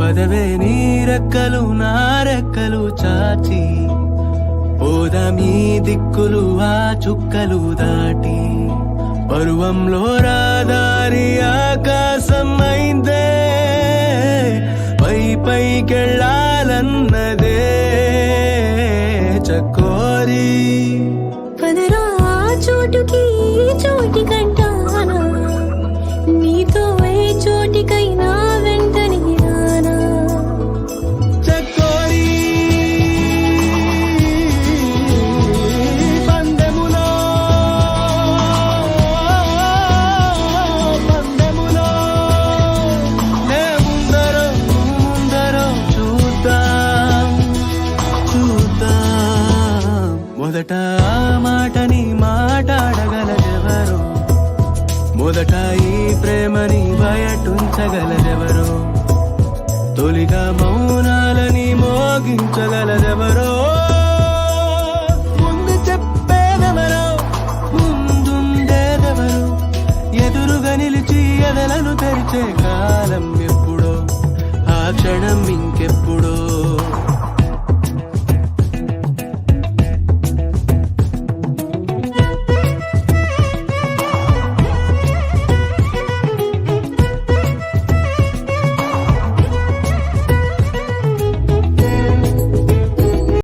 పదవే నీ రెక్కలు నా రెక్కలు చాచి పోదామీ దిక్కులు ఆ చుక్కలు దాటి పరువంలో రాదారి ఆకాశం అయిందే పై పైకెళ్ళాలన్నదే చకోరి పదరా చోటుకి చోటి కంటానా నీతో ఏ చోటికైనా వెంటనే రానా చకోరి పందెములో నే ముందరో చూద్దాం మొదట ఆ మాటని మాట్లాడగలదెవరో మొదట ఈ ప్రేమని బయటుంచగలదెవరో తొలిగా మౌనాలని మోగించగలదెవరో ముందు చెప్పేదెవరో ముందుండేదెవరో ఎదురుగా నిలిచి ఎదలను తెరిచే కాలం ఎప్పుడో ఆ క్షణం ఇంకెప్పుడో